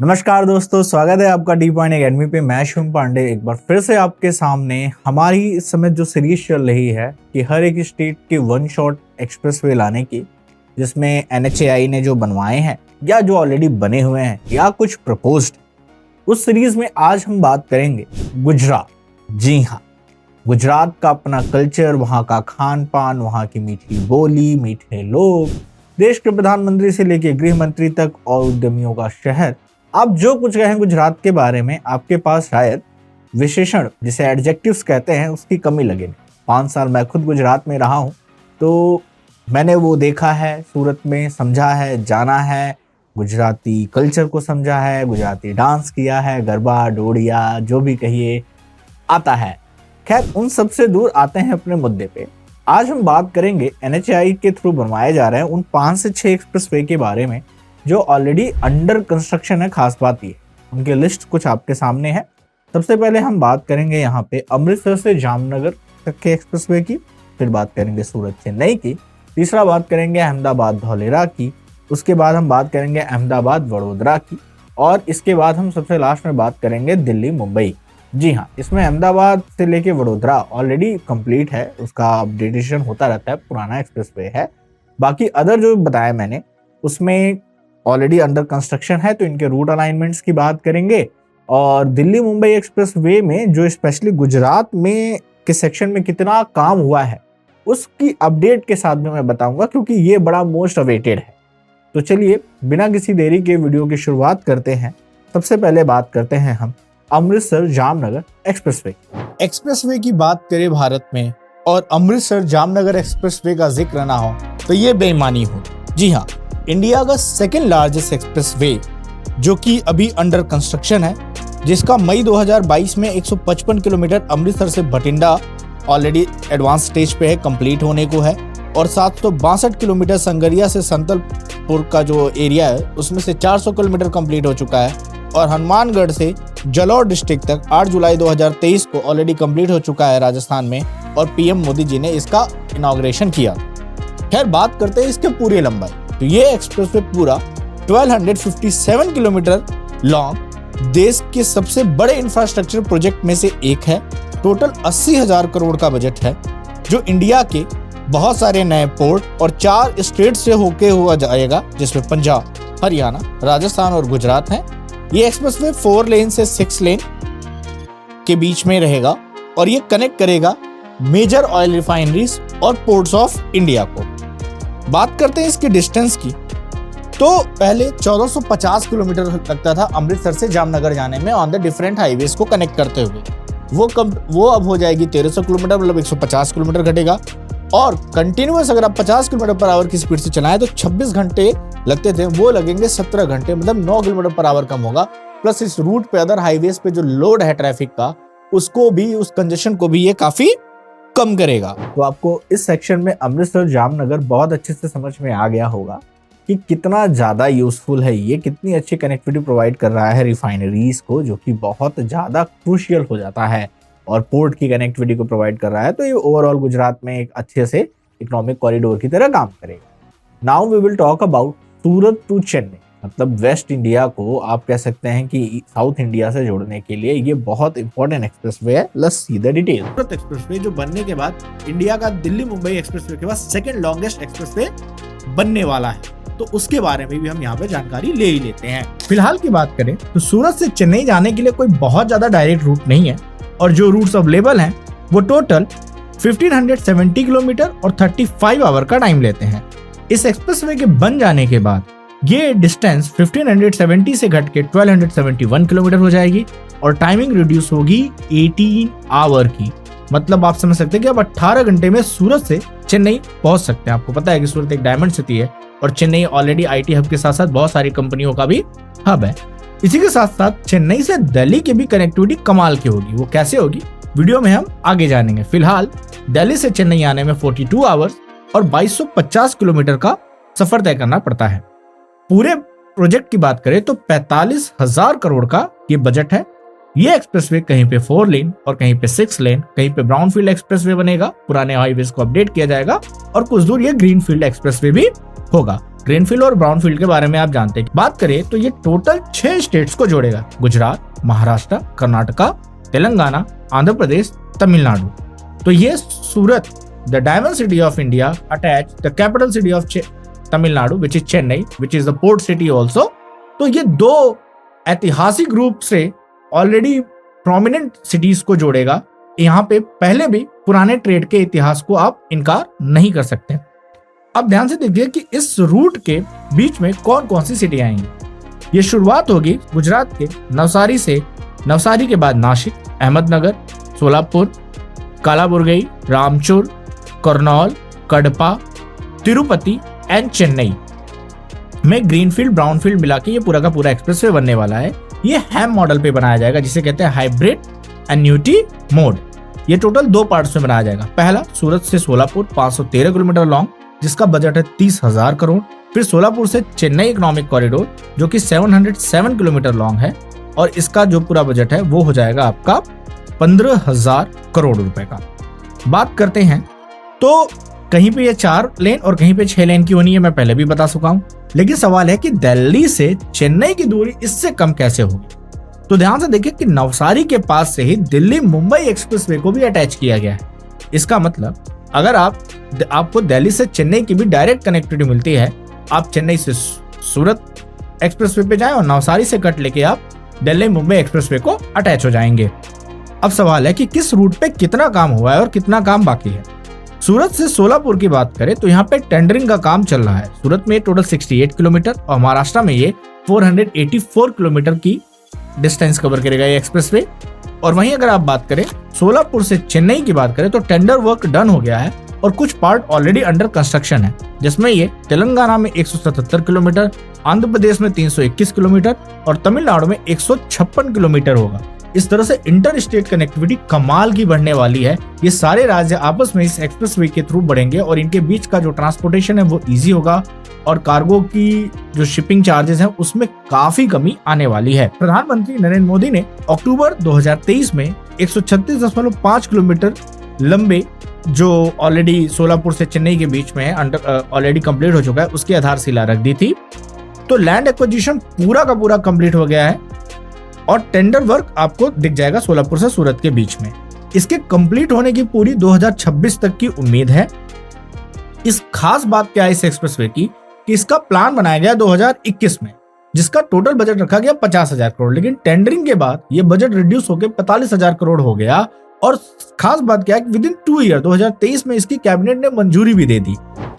नमस्कार दोस्तों, स्वागत है आपका डी पॉइंट एकेडमी पे। मैं शुभ पांडे एक बार फिर से आपके सामने हमारी इस समय जो सीरीज चल रही है कि हर एक स्टेट के वन शॉट एक्सप्रेसवे लाने की, जिसमें NHAI ने जो बनवाए हैं या जो ऑलरेडी बने हुए हैं या कुछ प्रपोज्ड, उस सीरीज में आज हम बात करेंगे गुजरात। जी हाँ, गुजरात का अपना कल्चर, वहाँ का खान पान, वहाँ की मीठी बोली, मीठे लोग, देश के प्रधानमंत्री से लेकर गृह मंत्री तक और उद्यमियों का शहर। आप जो कुछ कहें गुजरात के बारे में, आपके पास शायद विशेषण जिसे एडजेक्टिव्स कहते हैं उसकी कमी लगे। 5 साल मैं खुद गुजरात में रहा हूँ, तो मैंने वो देखा है, सूरत में समझा है, जाना है, गुजराती कल्चर को समझा है, गुजराती डांस किया है, गरबा डोडिया जो भी कहिए आता है। खैर, उन सबसे दूर आते हैं अपने मुद्दे पे। आज हम बात करेंगे NHAI के थ्रू बनवाए जा रहे हैं उन 5 से 6 एक्सप्रेसवे के बारे में जो ऑलरेडी अंडर कंस्ट्रक्शन है। खास बात ये, उनके लिस्ट कुछ आपके सामने है। सबसे पहले हम बात करेंगे यहाँ पे अमृतसर से जामनगर तक के एक्सप्रेसवे की, फिर बात करेंगे सूरत चेन्नई की, तीसरा बात करेंगे अहमदाबाद धौलेरा की, उसके बाद हम बात करेंगे अहमदाबाद वडोदरा की, और इसके बाद हम सबसे लास्ट में बात करेंगे दिल्ली मुंबई। जी हाँ, इसमें अहमदाबाद से लेके वडोदरा ऑलरेडी कंप्लीट है, उसका अपडेटेशन होता रहता है, पुराना एक्सप्रेसवे है। बाकी अदर जो बताया मैंने उसमें ऑलरेडी अंडर कंस्ट्रक्शन है, तो इनके रूट अलाइनमेंट्स की बात करेंगे। और दिल्ली मुंबई एक्सप्रेसवे में जो स्पेशली गुजरात में के सेक्शन में कितना काम हुआ है उसकी अपडेट के साथ में मैं बताऊंगा, क्योंकि ये बड़ा मोस्ट अवेटेड है। तो चलिए बिना किसी देरी के वीडियो की शुरुआत करते हैं। सबसे पहले बात करते हैं हम अमृतसर जामनगर एक्सप्रेसवे। एक्सप्रेसवे की बात करें भारत में और अमृतसर जामनगर एक्सप्रेसवे का जिक्र ना हो तो ये बेईमानी हो। जी हाँ, इंडिया का सेकेंड लार्जेस्ट एक्सप्रेसवे जो कि अभी अंडर कंस्ट्रक्शन है, जिसका मई 2022 में 155 किलोमीटर अमृतसर से भटिंडा ऑलरेडी एडवांस स्टेज पे है, कंप्लीट होने को है, और 762 किलोमीटर संगरिया से संतलपुर का जो एरिया है उसमें से 400 किलोमीटर कंप्लीट हो चुका है, और हनुमानगढ़ से जलौर डिस्ट्रिक्ट तक 8 जुलाई 2023 को ऑलरेडी कंप्लीट हो चुका है राजस्थान में, और PM मोदी जी ने इसका इनॉग्रेशन किया। खैर, बात करते हैं इसके पूरी लंबाई। तो ये एक्सप्रेसवे पूरा 1257 किलोमीटर लॉन्ग देश के सबसे बड़े इंफ्रास्ट्रक्चर प्रोजेक्ट में से एक है। टोटल 80,000 करोड़ का बजट है, जो इंडिया के बहुत सारे नए पोर्ट और 4 स्टेट से होके हुआ जाएगा, जिसमें पंजाब, हरियाणा, राजस्थान और गुजरात हैं। ये एक्सप्रेसवे 4 लेन से 6 लेन के बीच में रहेगा, और ये कनेक्ट करेगा मेजर ऑयल रिफाइनरीज और पोर्ट्स ऑफ इंडिया को। बात करते हैं इसकी डिस्टेंस की, तो पहले 1450 किलोमीटर लगता था अमृतसर से जामनगर जाने में ऑन द डिफरेंट हाईवेज को कनेक्ट करते हुए। वो अब हो जाएगी 1300 किलोमीटर, मतलब 150 किलोमीटर घटेगा। और कंटिन्यूअस अगर आप 50 किलोमीटर पर आवर की स्पीड से चलाएं तो 26 घंटे लगते थे, वो लगेंगे 17 घंटे, मतलब 9 किलोमीटर पर आवर कम होगा। प्लस इस रूट पे अदर हाईवेज पे जो लोड है ट्रैफिक का, उसको भी, उस कंजेशन को भी ये काफी कम करेगा। तो आपको इस सेक्शन में अमृतसर जामनगर बहुत अच्छे से समझ में आ गया होगा कि कितना ज्यादा यूजफुल है ये, कितनी अच्छी कनेक्टिविटी प्रोवाइड कर रहा है रिफाइनरीज को, जो कि बहुत ज्यादा क्रूशियल हो जाता है, और पोर्ट की कनेक्टिविटी को प्रोवाइड कर रहा है। तो ये ओवरऑल गुजरात में एक अच्छे से इकोनॉमिक कॉरिडोर की तरह काम करेगा। Now we will talk about Surat to Chennai, मतलब वेस्ट इंडिया को आप कह सकते हैं कि साउथ इंडिया से जोड़ने के लिए ये बहुत इंपॉर्टेंट एक्सप्रेसवे है। Let's see the detail. Surat expressway जो बनने के बाद इंडिया का दिल्ली मुंबई एक्सप्रेसवे के बाद सेकंड लॉन्गेस्ट एक्सप्रेसवे बनने वाला है, तो उसके बारे में भी हम यहाँ पे जानकारी ले ही लेते हैं। फिलहाल की बात करें तो सूरत से चेन्नई जाने के लिए कोई बहुत ज्यादा डायरेक्ट रूट नहीं है, और जो रूट्स अवेलेबल हैं वो टोटल 1570 किलोमीटर और 35 आवर का टाइम लेते हैं। इस एक्सप्रेसवे के बन जाने के बाद ये डिस्टेंस 1570 से घट के 1271 किलोमीटर हो जाएगी, और टाइमिंग रिड्यूस होगी 18 आवर की। मतलब आप समझ सकते हैं कि आप 18 घंटे में सूरत से चेन्नई पहुंच सकते हैं। आपको पता है कि सूरत एक डायमंड सिटी है, और चेन्नई ऑलरेडी IT हब के साथ साथ बहुत सारी कंपनियों का भी हब है। इसी के साथ साथ चेन्नई से दिल्ली की भी कनेक्टिविटी कमाल की होगी। वो कैसे होगी वीडियो में हम आगे जानेंगे। फिलहाल दिल्ली से चेन्नई आने में 42 आवर्स और 2250 किलोमीटर का सफर तय करना पड़ता है। पूरे प्रोजेक्ट की बात करें तो 45,000 करोड़ का ये बजट है। ये एक्सप्रेसवे कहीं पे 4 लेन और कहीं पे 6 लेन, कहीं पे ब्राउनफील्ड एक्सप्रेसवे बनेगा, पुराने हाईवेज को अपडेट किया जाएगा, और कुछ दूर ये ग्रीनफील्ड एक्सप्रेसवे भी होगा। ग्रीनफील्ड और ब्राउनफील्ड के बारे में आप जानते हैं। बात करें तो ये टोटल 6 स्टेट्स को जोड़ेगा, गुजरात, महाराष्ट्र, कर्नाटका, तेलंगाना, आंध्र प्रदेश, तमिलनाडु। तो ये Surat, the diamond city of India, attach the capital city of Tamil Nadu which is Chennai, which is the port city also. तो ये दो ऐतिहासिक रूप से ऑलरेडी प्रोमिनेंट सिटीज को जोड़ेगा। यहाँ पे पहले भी पुराने ट्रेड के इतिहास को आप इनकार नहीं कर सकते। अब ध्यान से देखिए कि इस रूट के बीच में कौन कौन सी सिटी आएंगी। ये शुरुआत होगी गुजरात के नवसारी से, नवसारी के बाद नासिक, अहमदनगर, सोलापुर, कालाबुरगई, रामचूर, करनौल, कडपा, तिरुपति एंड चेन्नई में ग्रीनफील्ड ब्राउनफील्ड मिला के ये पूरा का पूरा एक्सप्रेसवे बनने वाला है। ये हैम मॉडल पे बनाया जाएगा, जिसे कहते हैं हाइब्रिड एन्यूटी मोड। ये टोटल 2 पार्ट्स में बनाया जाएगा। पहला सूरत से सोलापुर 513 किलोमीटर लॉन्ग, जिसका बजट है 30,000 करोड़। फिर सोलापुर से चेन्नई इकोनॉमिक कॉरिडोर, जो कि 707 किलोमीटर लॉन्ग है, और इसका जो पूरा बजट है वो हो जाएगा आपका 15,000 करोड़ रुपए का। बात करते हैं तो कहीं पे ये 4 लेन और कहीं पे 6 लेन की होनी है, मैं पहले भी बता चुका हूं। लेकिन सवाल है कि दिल्ली से चेन्नई की दूरी इससे कम कैसे होगी। तो ध्यान से देखिए कि नवसारी के पास से ही दिल्ली मुंबई एक्सप्रेसवे को भी अटैच किया गया है। इसका मतलब अगर आपको दिल्ली से चेन्नई की भी डायरेक्ट कनेक्टिविटी मिलती है, आप चेन्नई से सूरत एक्सप्रेसवे पे जाएं और नवसारी से कट लेके आप दिल्ली मुंबई एक्सप्रेसवे को अटैच हो जाएंगे। अब सवाल है कि किस रूट पे कितना काम हुआ है और कितना काम बाकी है। सूरत से सोलापुर की बात करें तो यहाँ पे टेंडरिंग का काम चल रहा है। सूरत में टोटल 68 किलोमीटर और महाराष्ट्र में ये 484 किलोमीटर की डिस्टेंस कवर करेगा ये एक्सप्रेसवे। और वहीं अगर आप बात करें सोलापुर से चेन्नई की बात करें तो टेंडर वर्क डन हो गया है और कुछ पार्ट ऑलरेडी अंडर कंस्ट्रक्शन है, जिसमें ये तेलंगाना में 177 किलोमीटर, आंध्र प्रदेश में 321 किलोमीटर और तमिलनाडु में 156 किलोमीटर होगा। इस तरह से इंटर स्टेट कनेक्टिविटी कमाल की बढ़ने वाली है। ये सारे राज्य आपस में इस एक्सप्रेसवे के थ्रू बढ़ेंगे और इनके बीच का जो ट्रांसपोर्टेशन है वो इजी होगा और कार्गो की जो शिपिंग चार्जेस हैं उसमें काफी कमी आने वाली है। प्रधानमंत्री नरेंद्र मोदी ने अक्टूबर 2023 में 136.5 किलोमीटर लंबे, जो ऑलरेडी सोलापुर से चेन्नई के बीच में ऑलरेडी कंप्लीट हो चुका है, उसकी आधारशिला रख दी थी। तो लैंड एक्विजिशन पूरा का पूरा कंप्लीट हो गया है और टेंडर वर्क आपको दिख जाएगा सोलापुर से सूरत के बीच में। इसके कंप्लीट होने की पूरी 2026 तक की उम्मीद है। इस खास बात क्या है इस एक्सप्रेसवे की कि इसका प्लान बनाया गया 2021 में, जिसका टोटल बजट रखा गया 50,000 करोड़, लेकिन टेंडरिंग के बाद ये बजट रिड्यूस होकर 45,000 करोड़ हो गया। और खास बात क्या है कि विद इन 2 ईयर 2023 में इसकी कैबिनेट ने मंजूरी भी दे दी।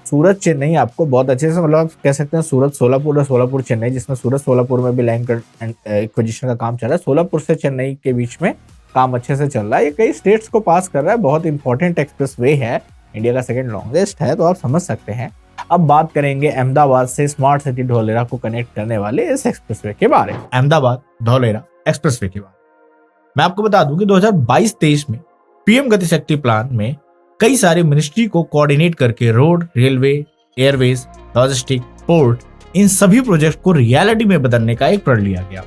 सूरत चेन्नई आपको बहुत अच्छे से, मतलब आप कह सकते हैं सूरत सोलापुर और सोलापुर चेन्नई, जिसमें सूरत सोलापुर में भी लैंड एक्विजिशन का काम चल रहा है। सोलापुर से चेन्नई के बीच में काम अच्छे से चल रहा है। ये कई स्टेट्स को पास कर रहा है। बहुत इंपॉर्टेंट एक्सप्रेसवे है, इंडिया का सेकंड लॉन्गेस्ट है, तो आप समझ सकते हैं। अब बात करेंगे अहमदाबाद से स्मार्ट सिटी धौलेरा को कनेक्ट करने वाले इस एक्सप्रेसवे के बारे में। अहमदाबाद धौलेरा एक्सप्रेसवे के बारे में मैं आपको बता दूं कि 2022-23 में पीएम गति शक्ति प्लान में कई सारे मिनिस्ट्री को कोऑर्डिनेट करके road, railway, airways, logistic, port, इन सभी प्रोजेक्ट को रियलिटी में बदलने का एक प्रण लिया गया।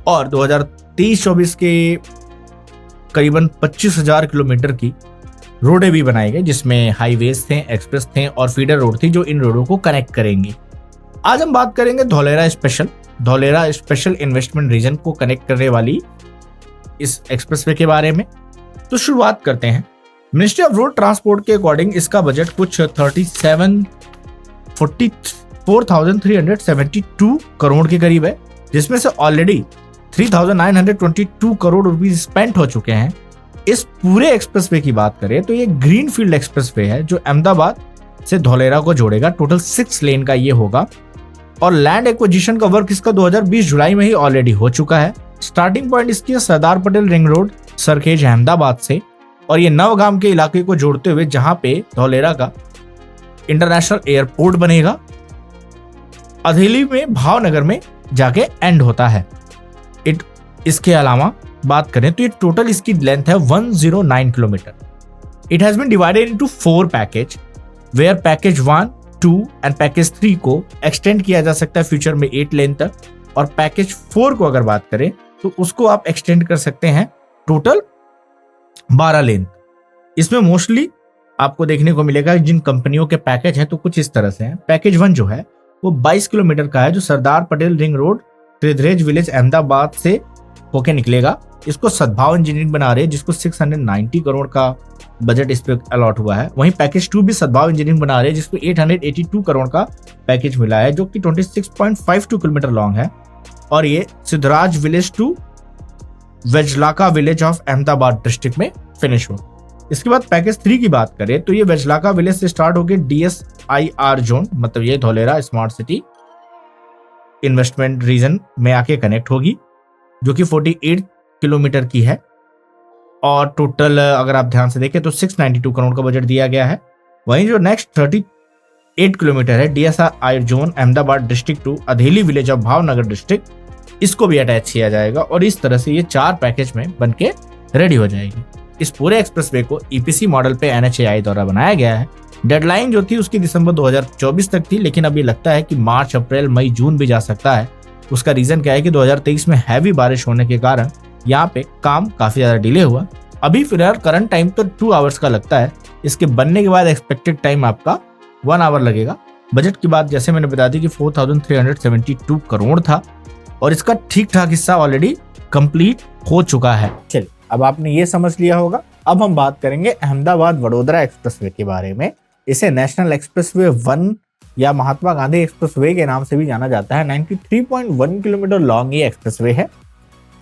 और 2023-24 के करीबन 25,000 किलोमीटर की रोडें भी बनाई गई, जिसमें हाईवेज थे, एक्सप्रेस थे और फीडर रोड थी जो इन रोडों को कनेक्ट करेंगी। आज हम बात करेंगे धौलेरा स्पेशल इन्वेस्टमेंट रीजन को कनेक्ट करने वाली इस एक्सप्रेसवे के बारे में। तो शुरुआत करते हैं। मिनिस्ट्री ऑफ रोड ट्रांसपोर्ट के अकॉर्डिंग इसका बजट कुछ 44,372 करोड़ के करीब है, जिसमें से ऑलरेडी 3,922 करोड़ रुपीस स्पेंट हो चुके हैं। इस पूरे एक्सप्रेसवे की बात करें तो ये ग्रीनफील्ड एक्सप्रेसवे है जो अहमदाबाद से धौलेरा को जोड़ेगा। टोटल 6 लेन का ये होगा और लैंड एक्विजिशन का वर्क इसका 2020 जुलाई में ही ऑलरेडी हो चुका है। स्टार्टिंग पॉइंट इसकी सरदार पटेल रिंग रोड, सरखेज, अहमदाबाद से, और ये नवगाम के इलाके को जोड़ते हुए जहां पे धौलेरा का इंटरनेशनल एयरपोर्ट बनेगा, अधेली में भावनगर में जाके एंड होता है। इसके अलावा बात करें तो ये टोटल इसकी लेंथ है 109 kilometre. It has been divided into 4 package, where package 1, 2 and package 3 को एक्सटेंड किया जा सकता है फ्यूचर में 8 लेन तक, और पैकेज 4 को अगर बात करें तो उसको आप एक्सटेंड कर सकते हैं टोटल 12 लेन। इसमें मोस्टली आपको देखने को मिलेगा जिन कंपनियों के पैकेज हैं तो कुछ इस तरह से हैं। पैकेज 1 जो है वो 22 किलोमीटर का है, जो Sardar Patel ring road Tridharej village Ahmedabad से होके निकलेगा। इसको सद्भाव इंजीनियरिंग बना रही है, जिसको 690 करोड़ का बजट इस पे अलॉट हुआ है। वहीं पैकेज 2 भी सद्भाव इंजीनियरिंग बना रही है, जिसको 882 करोड़ का पैकेज मिला है, जो कि 26.52 किलोमीटर लॉन्ग है। और ये Siddhraj village to Vejlaka village of Ahmedabad district में फिनिश हो। इसके बाद पैकेज 3 की बात करें तो ये वेजलाका विलेज से स्टार्ट होकर DSIR जोन, मतलब ये Dholera smart city investment region में आके कनेक्ट होगी, जो कि 48 किलोमीटर की है। और टोटल अगर आप ध्यान से देखें तो 692 करोड़ का बजट दिया गया है। वहीं जो नेक्स्ट 38 किलोमीटर है DSIR zone Ahmedabad district to Adheli village of Bhavnagar district, इसको भी अटैच किया जाएगा। और इस तरह से ये 4 पैकेज में बनके रेडी हो जाएगी। इस पूरे एक्सप्रेसवे को EPC मॉडल पे NHAI द्वारा बनाया गया है। डेडलाइन जो थी उसकी दिसंबर 2024 तक थी, लेकिन अब ये लगता है कि मार्च, अप्रैल, मई, जून भी जा सकता है। उसका रीजन क्या है कि 2023 में हैवी बारिश होने के कारण यहाँ पे काम काफी ज्यादा डिले हुआ। अभी फिलहाल करंट टाइम तो 2 आवर्स का लगता है। इसके बनने के बाद एक्सपेक्टेड टाइम आपका 1 आवर लगेगा। बजट की बात जैसे मैंने बता दी कि 4372 करोड़ था और इसका ठीक ठाक हिस्सा ऑलरेडी कंप्लीट हो चुका है। चलिए, अब आपने ये समझ लिया होगा। अब हम बात करेंगे अहमदाबाद वडोदरा एक्सप्रेसवे के बारे में। इसे नेशनल एक्सप्रेसवे 1 या महात्मा गांधी एक्सप्रेसवे के नाम से भी जाना जाता है। 93.1 किलोमीटर लॉन्ग ये एक्सप्रेसवे है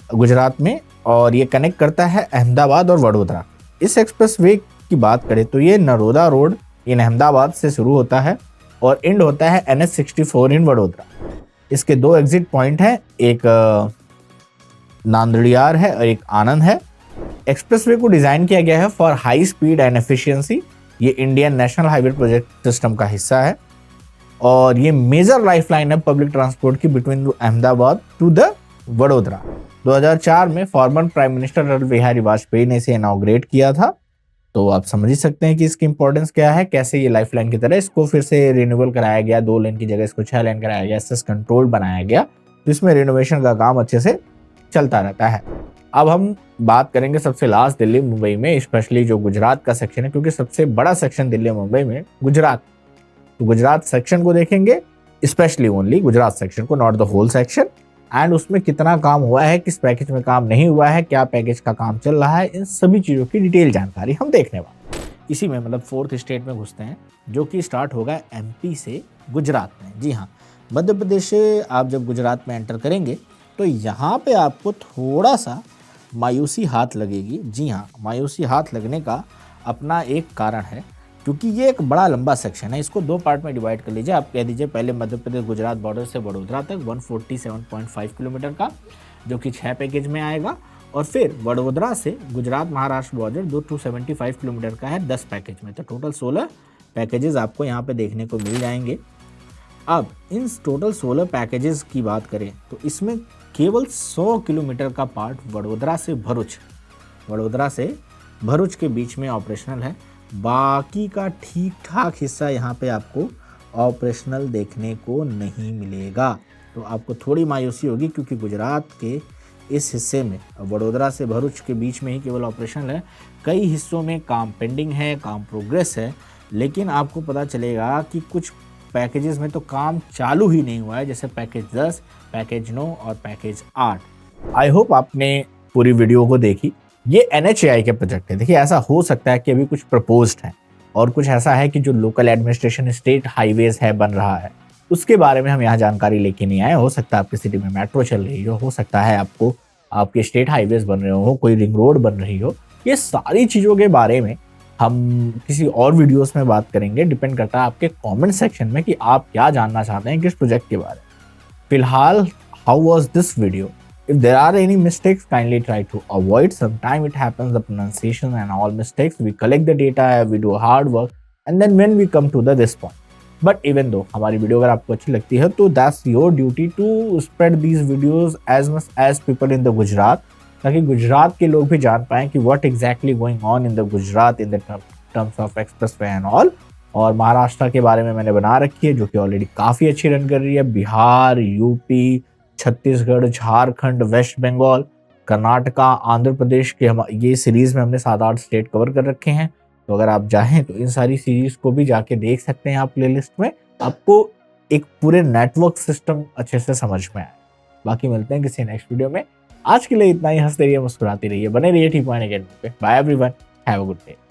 गुजरात में, और ये कनेक्ट करता है अहमदाबाद और वडोदरा। इस एक्सप्रेसवे की बात करें तो ये नरोदा रोड इन अहमदाबाद से शुरू होता है और एंड होता है NH64 इन वडोदरा। इसके 2 एग्जिट पॉइंट हैं, एक नांदड़ियार है और एक आनंद है। एक्सप्रेसवे को डिजाइन किया गया है for high speed and efficiency. ये Indian national highway project system का हिस्सा है और ये मेजर लाइफलाइन है पब्लिक ट्रांसपोर्ट की between Ahmedabad to the Vadodara. 2004 में former prime minister Atal Bihari Vajpayee ने इसे इनॉग्रेट किया था। तो आप समझ ही सकते हैं कि इसकी इंपॉर्टेंस क्या है, कैसे ये लाइफलाइन की तरह इसको फिर से रिन्यूअल कराया गया। 2 लेन की जगह इसको 6 लेन कराया गया, एक्सेस कंट्रोल बनाया गया, तो इसमें रिनोवेशन का काम अच्छे से चलता रहता है। अब हम बात करेंगे सबसे लास्ट दिल्ली मुंबई में, स्पेशली जो गुजरात का सेक्शन है, क्योंकि सबसे बड़ा सेक्शन दिल्ली मुंबई में गुजरात। तो गुजरात सेक्शन को देखेंगे, स्पेशली ओनली गुजरात सेक्शन को, not the whole section. And उसमें कितना काम हुआ है, किस पैकेज में काम नहीं हुआ है, क्या पैकेज का काम चल रहा है, इन सभी चीज़ों की डिटेल जानकारी हम देखने वाले हैं। इसी में मतलब 4th स्टेट में घुसते हैं, जो कि स्टार्ट होगा MP से गुजरात में। जी हाँ, मध्य प्रदेश से आप जब गुजरात में एंटर करेंगे तो यहाँ पे आपको थोड़ा सा मायूसी हाथ लगेगी। जी हाँ, मायूसी हाथ लगने का अपना एक कारण है, क्योंकि ये एक बड़ा लंबा सेक्शन है। इसको 2 पार्ट में डिवाइड कर लीजिए। आप कह दीजिए पहले मध्य प्रदेश गुजरात बॉर्डर से वडोदरा तक 147.5 किलोमीटर का, जो कि 6 पैकेज में आएगा, और फिर वडोदरा से गुजरात महाराष्ट्र बॉर्डर 275 किलोमीटर का है 10 पैकेज में। तो टोटल 16 पैकेजेस आपको यहाँ पे देखने को मिल जाएंगे। अब इन टोटल 16 पैकेजेस की बात करें तो इसमें केवल 100 किलोमीटर का पार्ट वडोदरा से भरूच के बीच में ऑपरेशनल है। बाकी का ठीक ठाक हिस्सा यहाँ पे आपको ऑपरेशनल देखने को नहीं मिलेगा। तो आपको थोड़ी मायूसी होगी, क्योंकि गुजरात के इस हिस्से में वडोदरा से भरूच के बीच में ही केवल ऑपरेशनल है। कई हिस्सों में काम पेंडिंग है, काम प्रोग्रेस है, लेकिन आपको पता चलेगा कि कुछ पैकेजेस में तो काम चालू ही नहीं हुआ है, जैसे पैकेज 10, पैकेज 9 और पैकेज 8। आई होप आपने पूरी वीडियो को देखी। ये NHAI के प्रोजेक्ट है। देखिए, ऐसा हो सकता है कि अभी कुछ प्रपोज्ड है और कुछ ऐसा है कि जो लोकल एडमिनिस्ट्रेशन स्टेट हाईवेज है बन रहा है, उसके बारे में हम यहाँ जानकारी लेके नहीं आए। हो सकता है आपकी सिटी में मेट्रो चल रही हो सकता है आपको आपके स्टेट हाईवेज बन रहे हो, कोई रिंग रोड बन रही हो। ये सारी चीज़ों के बारे में हम किसी और वीडियोस में बात करेंगे। डिपेंड करता है आपके कमेंट सेक्शन में कि आप क्या जानना चाहते हैं किस प्रोजेक्ट के बारे में। फिलहाल, how was this video? If there are any mistakes, kindly try to avoid. Sometimes it happens, the pronunciation and all mistakes. We collect the data, we do hard work, and then when we come to this point. But even though हमारी video अगर आपको अच्छी लगती है तो that's your duty to spread these videos as much as people in the Gujarat, ताकि गुजरात के लोग भी जान पाएं कि what exactly going on in the Gujarat in the terms of expressway and all. और महाराष्ट्र के बारे में मैंने बना रखी है, जो कि ऑलरेडी काफ़ी अच्छी रन कर रही है। बिहार, यूपी, छत्तीसगढ़, झारखंड, वेस्ट बंगाल, कर्नाटका, आंध्र प्रदेश के ये सीरीज़ में हमने 7-8 स्टेट कवर कर रखे हैं। तो अगर आप चाहें तो इन सारी सीरीज़ को भी जाके देख सकते हैं आप प्लेलिस्ट में। आपको एक पूरे नेटवर्क सिस्टम अच्छे से समझ में आए। बाकी मिलते हैं किसी नेक्स्ट वीडियो में। आज के लिए इतना ही। हंसते रहिए, मुस्कुराती रहिए, बने रहिए टी पॉइंट अकेडमी पे। Bye everyone, have a good day.